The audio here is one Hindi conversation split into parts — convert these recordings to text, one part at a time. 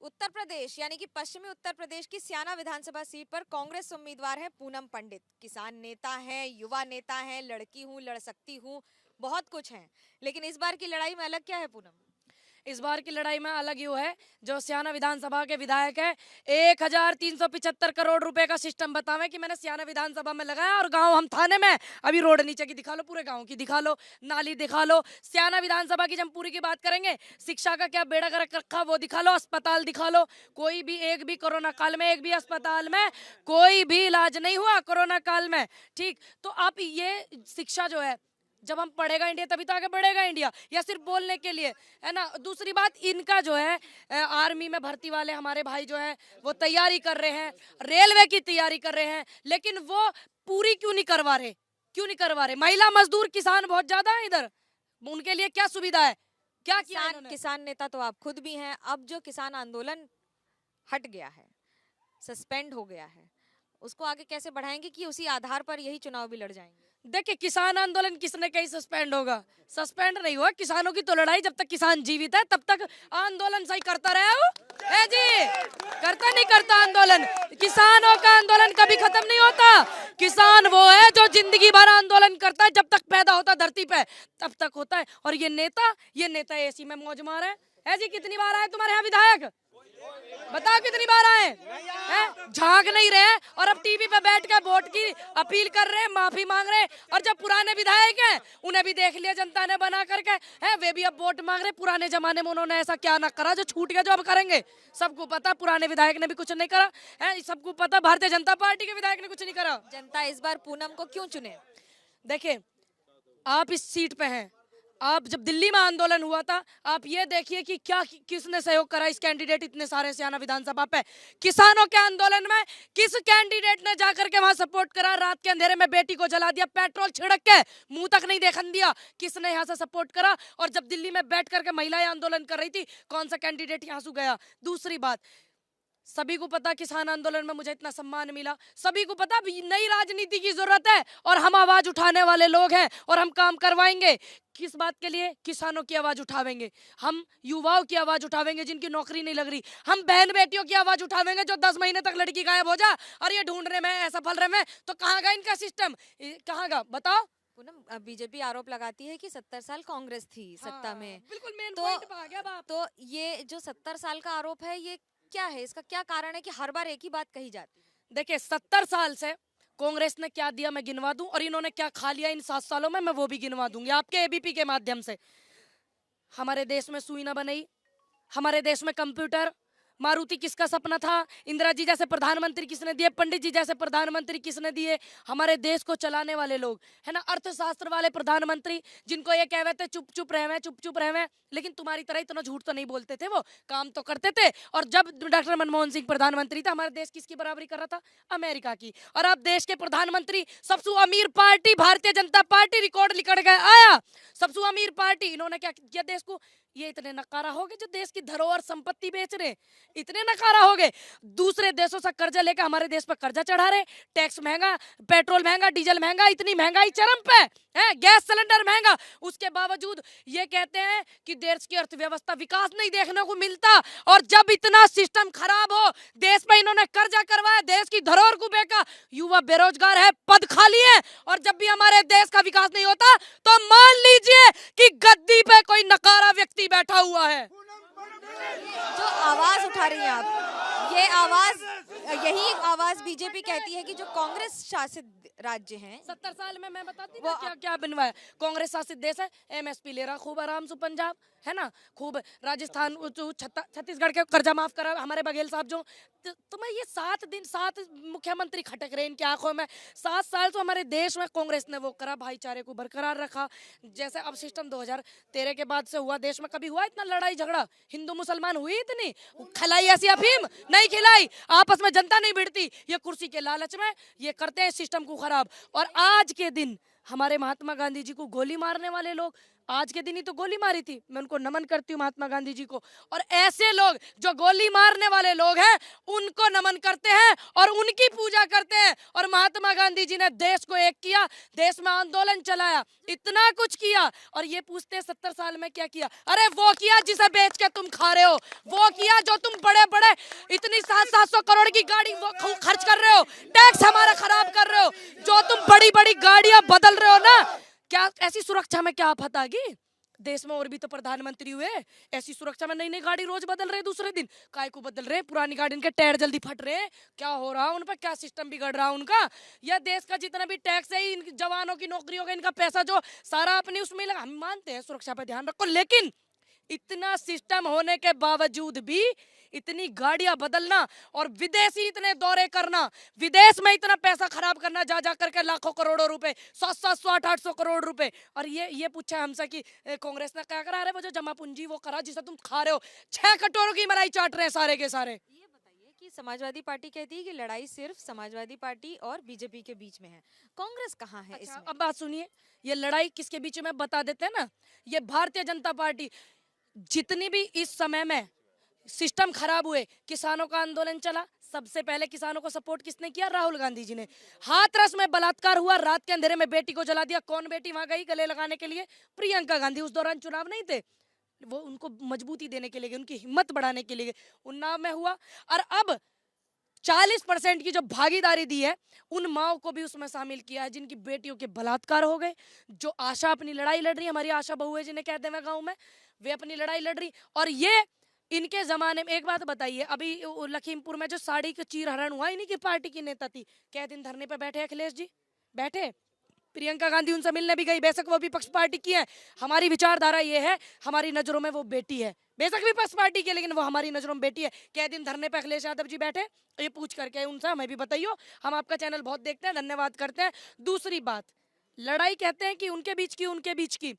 उत्तर प्रदेश यानी कि पश्चिमी उत्तर प्रदेश की स्याना विधानसभा सीट पर कांग्रेस उम्मीदवार है पूनम पंडित। किसान नेता है, युवा नेता है, लड़की हूँ, लड़ सकती हूँ, बहुत कुछ है। लेकिन इस बार की लड़ाई में अलग क्या है पूनम? इस बार की लड़ाई में अलग यूं है, जो सियाना विधानसभा के विधायक है 1375 करोड़ रुपए का सिस्टम बतावे कि मैंने सियाना विधानसभा में लगाया और गांव हम थाने में अभी रोड नीचे की दिखा लो, पूरे गांव की दिखा लो, नाली दिखा लो। सियाना विधानसभा की जब हम पूरी की बात करेंगे, शिक्षा का क्या बेड़ा गर्क रखा वो दिखा लो, अस्पताल दिखा लो। कोई भी एक भी कोरोना काल में एक भी अस्पताल में कोई भी इलाज नहीं हुआ कोरोना काल में। ठीक, तो आप ये शिक्षा जो है, जब हम पढ़ेगा इंडिया तभी तो आगे बढ़ेगा इंडिया, या सिर्फ बोलने के लिए, है ना। दूसरी बात, इनका जो है आर्मी में भर्ती वाले हमारे भाई जो है वो तैयारी कर रहे हैं, रेलवे की तैयारी कर रहे हैं, लेकिन वो पूरी क्यों नहीं करवा रहे? क्यों नहीं करवा रहे? महिला मजदूर किसान बहुत ज्यादा है इधर, उनके लिए क्या सुविधा है? क्या किया किसान नेता तो आप खुद भी हैं। अब जो किसान आंदोलन हट गया है, सस्पेंड हो गया है, उसको आगे कैसे बढ़ाएंगे कि उसी आधार पर यही चुनाव भी लड़ जाएंगे? देखिए, किसान आंदोलन किसने कहीं सस्पेंड होगा? सस्पेंड नहीं हुआ। किसानों की तो लड़ाई, जब तक किसान जीवित है तब तक आंदोलन सही करता रहे हो। ए जी, करता नहीं करता आंदोलन? किसानों का आंदोलन कभी खत्म नहीं होता। किसान वो है जो जिंदगी भर आंदोलन करता है, जब तक पैदा होता धरती पे तब तक होता है। और ये नेता एसी में मौज मार है जी। कितनी बार आए तुम्हारे यहाँ विधायक? बताओ कितनी बार आए हैं? झांक नहीं रहे और अब टीवी पे बैठ कर वोट की अपील कर रहे हैं, माफी मांग रहे हैं। और जब पुराने विधायक हैं उन्हें भी देख लिया जनता ने बना करके, हैं वे भी अब वोट मांग रहे। पुराने जमाने में उन्होंने ऐसा क्या ना करा जो छूट गया, जो अब करेंगे। सबको पता पुराने विधायक ने भी कुछ नहीं करा है, सबको पता भारतीय जनता पार्टी के विधायक ने कुछ नहीं करा। जनता इस बार पूनम को क्यों चुने? देखिए, आप इस सीट पे हैं, आप जब दिल्ली में आंदोलन हुआ था, आप ये देखिए कि क्या किसने सहयोग करा इस कैंडिडेट इतने सारे सियाना विधानसभा पे। किसानों के आंदोलन में किस कैंडिडेट ने जाकर के वहां सपोर्ट करा? रात के अंधेरे में बेटी को जला दिया, पेट्रोल छिड़क के, मुंह तक नहीं देखने दिया। किसने यहाँ से सपोर्ट करा? और जब दिल्ली में बैठ करके महिलाएं आंदोलन कर रही थी, कौन सा कैंडिडेट यहाँ से गया? दूसरी बात, सभी को पता किसान आंदोलन में मुझे इतना सम्मान मिला। सभी को पता नई राजनीति की जरूरत है और हम आवाज उठाने वाले लोग हैं और हम काम करवाएंगे। किस बात के लिए? किसानों की आवाज उठावेंगे, हम युवाओं की आवाज उठावेंगे जिनकी नौकरी नहीं लग रही, हम बहन बेटियों की आवाज उठावेंगे जो 10 महीने तक लड़की गायब हो जा और ये ढूंढने में असफल रहे में। तो कहाँ गया इनका सिस्टम? कहाँ गया बताओ? पूनम, बीजेपी आरोप लगाती है कि 70 साल कांग्रेस थी सत्ता में। बिल्कुल मेन तो पॉइंट पे आ गया बाप। तो ये जो 70 साल का आरोप है, ये क्या है? इसका क्या कारण है कि हर बार एक ही बात कही जाती है? देखिए, 70 साल से कांग्रेस ने क्या दिया मैं गिनवा दूं, और इन्होंने क्या खा लिया इन 7 सालों में मैं वो भी गिनवा दूंगी आपके एबीपी के माध्यम से। हमारे देश में सुई ना बनाई, हमारे देश में कंप्यूटर, मारुति किसका सपना था? इंदिरा जी जैसे प्रधानमंत्री किसने दिए? पंडित जी जैसे प्रधानमंत्री किसने दिए? हमारे देश को चलाने वाले लोग, है ना, अर्थशास्त्र वाले प्रधानमंत्री, जिनको ये कह रहे थे चुप चुप रहे, चुप चुप रहे। लेकिन तुम्हारी तरह इतना झूठ तो नहीं बोलते थे, वो काम तो करते थे। और जब डॉक्टर मनमोहन सिंह प्रधानमंत्री था, हमारा देश किसकी बराबरी कर रहा था? अमेरिका की। और अब देश के प्रधानमंत्री सबसे अमीर party Bharatiya Janata party, record लिखट गए आया सबसे अमीर पार्टी। इन्होंने क्या किया देश को? ये इतने नकारा हो गए जो देश की धरोहर संपत्ति बेच रहे, इतने नकारा हो गए। दूसरे देशों से कर्जा लेकर हमारे देश पर कर्जा चढ़ा रहे, टैक्स महंगा, पेट्रोल महंगा, डीजल महंगा, इतनी महंगाई चरम पे है, गैस सिलेंडर महंगा। उसके बावजूद ये कहते हैं कि देश की अर्थव्यवस्था विकास नहीं देखने को मिलता। और जब इतना सिस्टम खराब हो, देश पे इन्होंने कर्जा करवाया, देश की धरोहर को बेचा, युवा बेरोजगार है, पद खाली है। और जब भी हमारे देश का विकास नहीं होता तो मान लीजिए कि गद्दी पे कोई नकारा व्यक्ति बैठा हुआ है। जो आवाज उठा रही हैं आप, ये आवाज, यही आवाज बीजेपी कहती है कि जो कांग्रेस शासित राज्य हैं, 70 साल में मैं बताती हूँ क्या क्या बनवाया। कांग्रेस शासित देश है, एमएसपी ले रहा खूब आराम से पंजाब, है ना, खूब राजस्थान, छत्तीसगढ़ के कर्जा माफ करा हमारे बघेल साहब जो। तो मैं ये 7 मुख्यमंत्री खटक रहे इनकी आंखों में। 7 साल तो हमारे देश में कांग्रेस ने वो करा, भाईचारे को बरकरार रखा। जैसे अब सिस्टम 2013 के बाद से हुआ, देश में कभी हुआ इतना लड़ाई झगड़ा? हिंदू मुसलमान हुई इतनी? खिलाई ऐसी अफीम नहीं खिलाई, आपस में जनता नहीं भिड़ती। ये कुर्सी के लालच में ये करते हैं सिस्टम को खराब। और आज के दिन हमारे महात्मा गांधी जी को गोली मारने वाले लोग आज के दिन ही तो गोली मारी थी। मैं उनको नमन करती हूँ महात्मा गांधी जी को, और ऐसे लोग जो गोली मारने वाले लोग हैं उनको नमन करते हैं और उनकी पूजा करते हैं। और महात्मा गांधी जी ने देश को एक किया, देश में आंदोलन चलाया, इतना कुछ किया, और ये पूछते हैं 70 साल में क्या किया? अरे वो किया जिसे बेच के तुम खा रहे हो, वो किया जो तुम बड़े बड़े इतनी 700 करोड़ की गाड़ी वो खर्च कर रहे हो, टैक्स हमारा खराब कर रहे हो, जो तुम बड़ी बड़ी गाड़ियां बदल रहे हो ना, क्या ऐसी सुरक्षा में क्या आफत आ गई? देश में और भी तो प्रधानमंत्री हुए, ऐसी सुरक्षा में नई नई गाड़ी रोज बदल रहे, दूसरे दिन काय को बदल रहे, पुरानी गाड़ी इनके टायर जल्दी फट रहे, क्या हो रहा है उन पर? क्या सिस्टम बिगड़ रहा है उनका? या देश का जितना भी टैक्स है, इन जवानों की नौकरियों का इनका पैसा जो सारा अपने उसमें लगा। हम मानते हैं सुरक्षा पर ध्यान रखो, लेकिन इतना सिस्टम होने के बावजूद भी इतनी गाड़ियां बदलना और विदेशी इतने दौरे करना, विदेश में इतना पैसा खराब करना, जा जा करके लाखों करोड़ों रुपए, 700 800 करोड़ रुपए। और ये पूछा हमसे कि कांग्रेस ने क्या करा? रहे वो जो जमा पूंजी वो करा जिसे तुम खा रहे हो, 6 कटोरों की मलाई चाट रहे हैं सारे के सारे। ये बताइए कि समाजवादी पार्टी कहती है कि लड़ाई सिर्फ समाजवादी पार्टी और बीजेपी के बीच में है, कांग्रेस कहाँ है अच्छा, इसमें? अब बात सुनिए, ये लड़ाई किसके बीच में बता देते हैं ना, ये भारतीय जनता पार्टी। जितनी भी इस समय में सिस्टम खराब हुए, किसानों का आंदोलन चला, सबसे पहले किसानों को सपोर्ट किसने किया? राहुल गांधी जी ने। हाथरस में बलात्कार हुआ, रात के अंधेरे में बेटी को जला दिया, कौन बेटी वहां गई गले लगाने के लिए? प्रियंका गांधी। उस दौरान चुनाव नहीं थे, वो उनको मजबूती देने के लिए, उनकी हिम्मत बढ़ाने के लिए उन्नाव में हुआ। और अब 40% की जो भागीदारी दी है, उन माओ को भी उसमें शामिल किया है जिनकी बेटियों के बलात्कार हो गए, जो आशा अपनी लड़ाई लड़ रही है, हमारी आशा बहु है जिन्हें कहते हैं गाँव में, वे अपनी लड़ाई लड़ रही। और ये इनके जमाने में एक बात बताइए, अभी लखीमपुर में जो साड़ी का चीरहरण हुआ, इन्हीं की पार्टी की नेता थी, क्या दिन धरने पे बैठे अखिलेश जी? बैठे। प्रियंका गांधी उनसे मिलने भी गई, बेशक वो विपक्ष पार्टी की है, हमारी विचारधारा ये है, हमारी नजरों में वो बेटी है, बेशक विपक्ष पार्टी की, लेकिन वो हमारी नजरों में बेटी है। क्या दिन धरने पे अखिलेश यादव जी बैठे? ये पूछ करके उनसे हमें भी बताइयो, हम आपका चैनल बहुत देखते हैं, धन्यवाद करते हैं। दूसरी बात, लड़ाई कहते हैं कि उनके बीच की।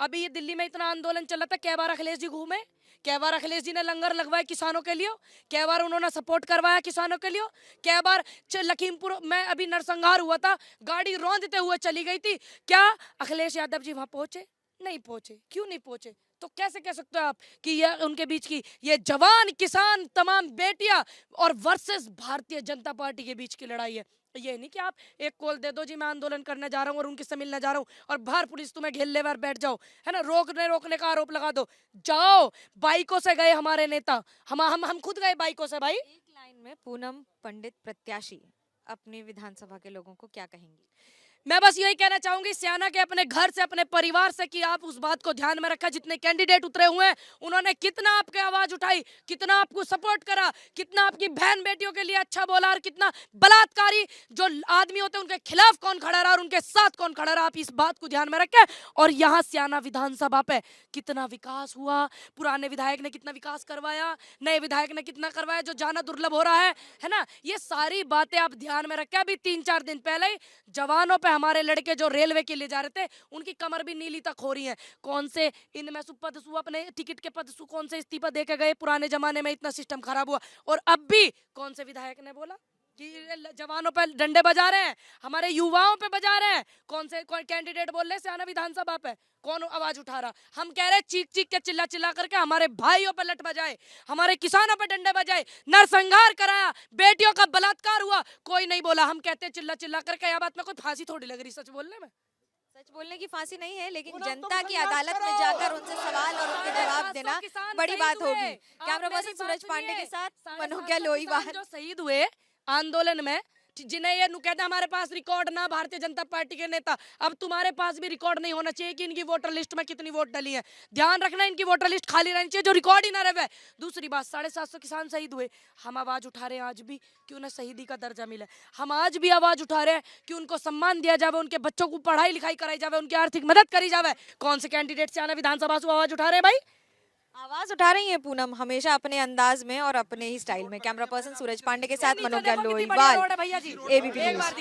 अभी ये दिल्ली में इतना आंदोलन चला था, कै बार अखिलेश जी घूमे? कै बार अखिलेश जी ने लंगर लगवाए किसानों के लिए? कै बार उन्होंने सपोर्ट करवाया किसानों के लिए? कै बार लखीमपुर में अभी नरसंहार हुआ था, गाड़ी रौंदते हुए चली गई थी, क्या अखिलेश यादव जी वहां पहुंचे? नहीं पहुंचे। क्यों नहीं पहुंचे? तो कैसे कह सकते हो आप कि ये उनके बीच की, ये जवान किसान तमाम बेटियां और वर्सेस भारतीय जनता पार्टी के बीच की लड़ाई है? ये नहीं कि आप एक कॉल दे दो जी मैं आंदोलन करने जा रहा हूँ और उनके से मिलने जा रहा हूँ, और बाहर पुलिस तुम्हें घेर ले बार बैठ जाओ, है ना, रोकने का आरोप लगा दो। जाओ, बाइकों से गए हमारे नेता, हम खुद गए बाइकों से। भाई, एक लाइन में पूनम पंडित प्रत्याशी अपने विधानसभा के लोगों को क्या कहेंगी? मैं बस यही कहना चाहूंगी सियाना के अपने घर से, अपने परिवार से, कि आप उस बात को ध्यान में रखा, जितने कैंडिडेट उतरे हुए हैं उन्होंने कितना आपके आवाज उठाई, कितना आपको सपोर्ट करा, कितना आपकी बहन बेटियों के लिए अच्छा बोला, और कितना बलात्कारी जो आदमी होते हैं उनके खिलाफ कौन खड़ा रहा और उनके साथ कौन खड़ा रहा। आप इस बात को ध्यान में रखें। और यहाँ सियाना विधानसभा पे कितना विकास हुआ, पुराने विधायक ने कितना विकास करवाया, नए विधायक ने कितना करवाया, जो जाना दुर्लभ हो रहा है ना, ये सारी बातें आप ध्यान में रखें। अभी 3-4 दिन पहले ही जवानों पे हमारे लड़के जो रेलवे के लिए जा रहे थे, उनकी कमर भी नीली तक हो रही है। कौन से इनमें सुपदसु अपने टिकट के पदसु कौन से इस्तीफा दे के गए? पुराने जमाने में इतना सिस्टम खराब हुआ, और अब भी कौन से विधायक ने बोला कि जवानों पे डंडे बजा रहे हैं, हमारे युवाओं पे बजा रहे हैं? कौन कैंडिडेट बोल रहे सियाना विधानसभा पे? कौन आवाज उठा रहा? हम कह रहे चीख चीख के चिल्ला करके हमारे भाइयों पे लट बजाए, हमारे किसानों पे डंडे बजाए, नरसंहार कराया, बेटियों का बलात्कार हुआ, कोई नहीं बोला। हम कहते हैं चिल्ला करके, यह बात में कोई फांसी थोड़ी लग रही सच बोलने में? सच बोलने की फांसी नहीं है, लेकिन जनता की अदालत में जाकर उनसे सवाल और उनके जवाब देना बड़ी बात होगी। कैमरा पर्सन सूरज पांडे के साथ मनोज्ञा लोईवाल। जो शहीद हुए आंदोलन में, जिन्हें ये कहते हमारे पास रिकॉर्ड ना, भारतीय जनता पार्टी के नेता, अब तुम्हारे पास भी रिकॉर्ड नहीं होना चाहिए कि इनकी वोटर लिस्ट में कितनी वोट डली है। ध्यान रखना, इनकी वोटर लिस्ट खाली रहनी चाहिए, जो रिकॉर्ड ही ना रहे। दूसरी बात, 750 किसान शहीद हुए, हम आवाज उठा रहे हैं आज भी कि उन्हें शहीदी का दर्जा मिले। हम आज भी आवाज उठा रहे हैं कि उनको सम्मान दिया जाए, उनके बच्चों को पढ़ाई लिखाई कराई जाए, उनकी आर्थिक मदद करी जाए। कौन से कैंडिडेट सियाना विधानसभा से आवाज उठा रहे हैं? भाई, आवाज उठा रही है पूनम, हमेशा अपने अंदाज में और अपने ही स्टाइल में। कैमरा पर्सन सूरज पांडे के साथ मनोज्ञा लोईवाल, एबीपी न्यूज़।